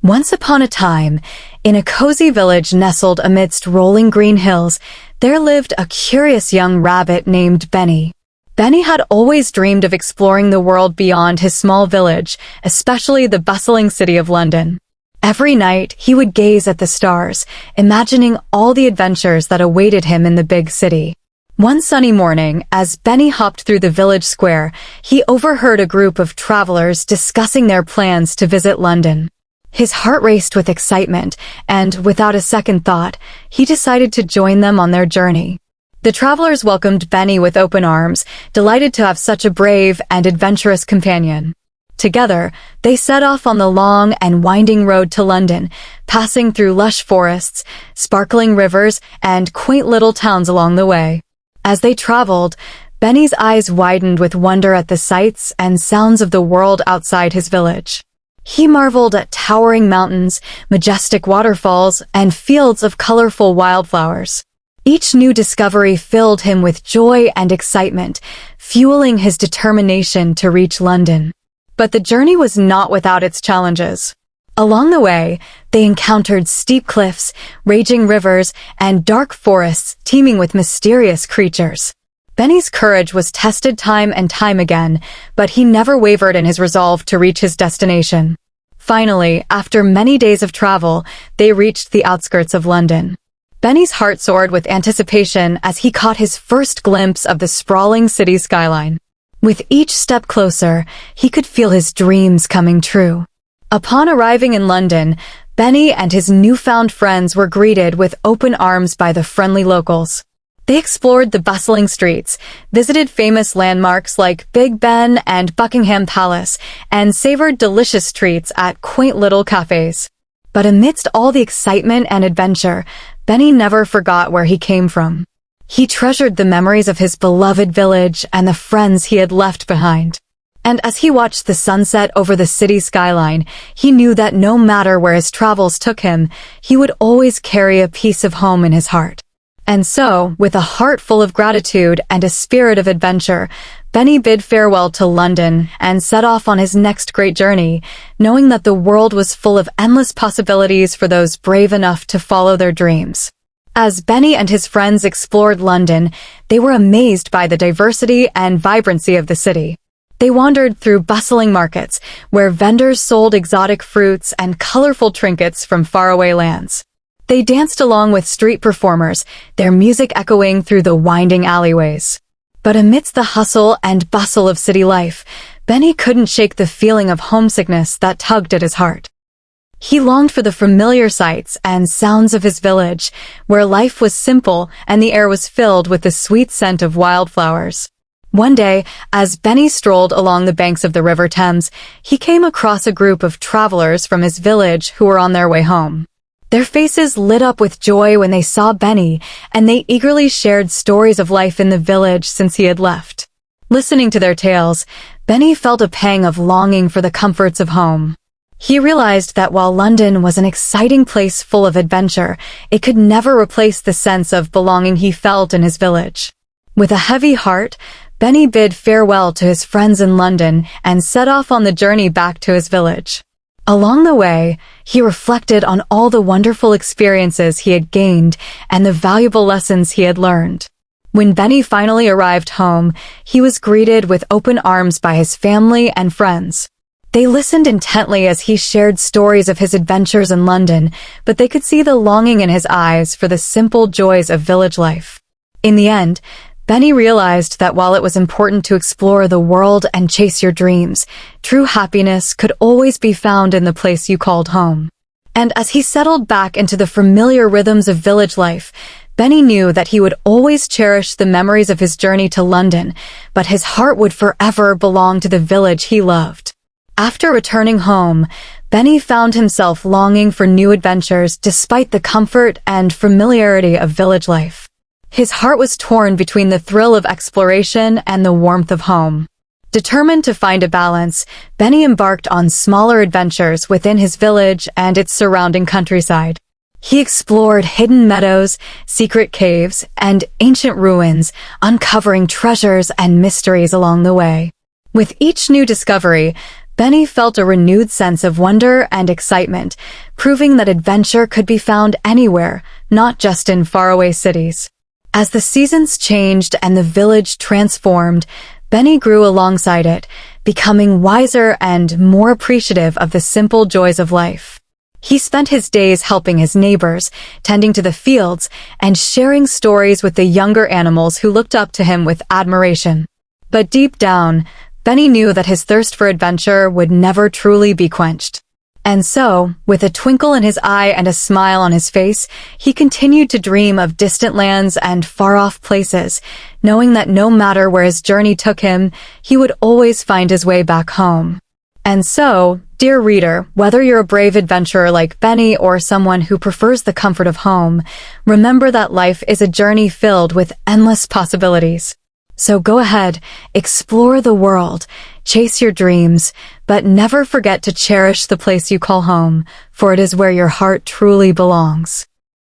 Once upon a time, in a cozy village nestled amidst rolling green hills, there lived a curious young rabbit named Benny. Benny had always dreamed of exploring the world beyond his small village, especially the bustling city of London. Every night, he would gaze at the stars, imagining all the adventures that awaited him in the big city. One sunny morning, as Benny hopped through the village square, he overheard a group of travelers discussing their plans to visit London. His heart raced with excitement, and without a second thought, he decided to join them on their journey. The travelers welcomed Benny with open arms, delighted to have such a brave and adventurous companion. Together, they set off on the long and winding road to London, passing through lush forests, sparkling rivers, and quaint little towns along the way. As they traveled, Benny's eyes widened with wonder at the sights and sounds of the world outside his village. He marveled at towering mountains, majestic waterfalls, and fields of colorful wildflowers. Each new discovery filled him with joy and excitement, fueling his determination to reach London. But the journey was not without its challenges. Along the way, they encountered steep cliffs, raging rivers, and dark forests teeming with mysterious creatures. Benny's courage was tested time and time again, but he never wavered in his resolve to reach his destination. Finally, after many days of travel, they reached the outskirts of London. Benny's heart soared with anticipation as he caught his first glimpse of the sprawling city skyline. With each step closer, he could feel his dreams coming true. Upon arriving in London, Benny and his newfound friends were greeted with open arms by the friendly locals. They explored the bustling streets, visited famous landmarks like Big Ben and Buckingham Palace, and savored delicious treats at quaint little cafes. But amidst all the excitement and adventure, Benny never forgot where he came from. He treasured the memories of his beloved village and the friends he had left behind. And as he watched the sunset over the city skyline, he knew that no matter where his travels took him, he would always carry a piece of home in his heart. And so, with a heart full of gratitude and a spirit of adventure, Benny bid farewell to London and set off on his next great journey, knowing that the world was full of endless possibilities for those brave enough to follow their dreams. As Benny and his friends explored London, they were amazed by the diversity and vibrancy of the city. They wandered through bustling markets, where vendors sold exotic fruits and colorful trinkets from faraway lands. They danced along with street performers, their music echoing through the winding alleyways. But amidst the hustle and bustle of city life, Benny couldn't shake the feeling of homesickness that tugged at his heart. He longed for the familiar sights and sounds of his village, where life was simple and the air was filled with the sweet scent of wildflowers. One day, as Benny strolled along the banks of the River Thames, he came across a group of travelers from his village who were on their way home. Their faces lit up with joy when they saw Benny, and they eagerly shared stories of life in the village since he had left. Listening to their tales, Benny felt a pang of longing for the comforts of home. He realized that while London was an exciting place full of adventure, it could never replace the sense of belonging he felt in his village. With a heavy heart, Benny bid farewell to his friends in London and set off on the journey back to his village. Along the way, he reflected on all the wonderful experiences he had gained and the valuable lessons he had learned. When Benny finally arrived home, he was greeted with open arms by his family and friends. They listened intently as he shared stories of his adventures in London, but they could see the longing in his eyes for the simple joys of village life. In the end, Benny realized that while it was important to explore the world and chase your dreams, true happiness could always be found in the place you called home. And as he settled back into the familiar rhythms of village life, Benny knew that he would always cherish the memories of his journey to London, but his heart would forever belong to the village he loved. After returning home, Benny found himself longing for new adventures despite the comfort and familiarity of village life. His heart was torn between the thrill of exploration and the warmth of home. Determined to find a balance, Benny embarked on smaller adventures within his village and its surrounding countryside. He explored hidden meadows, secret caves, and ancient ruins, uncovering treasures and mysteries along the way. With each new discovery, Benny felt a renewed sense of wonder and excitement, proving that adventure could be found anywhere, not just in faraway cities. As the seasons changed and the village transformed, Benny grew alongside it, becoming wiser and more appreciative of the simple joys of life. He spent his days helping his neighbors, tending to the fields, and sharing stories with the younger animals who looked up to him with admiration. But deep down, Benny knew that his thirst for adventure would never truly be quenched. And so, with a twinkle in his eye and a smile on his face, he continued to dream of distant lands and far-off places, knowing that no matter where his journey took him, he would always find his way back home. And so, dear reader, whether you're a brave adventurer like Benny or someone who prefers the comfort of home, remember that life is a journey filled with endless possibilities. So go ahead, explore the world, chase your dreams, but never forget to cherish the place you call home, for it is where your heart truly belongs.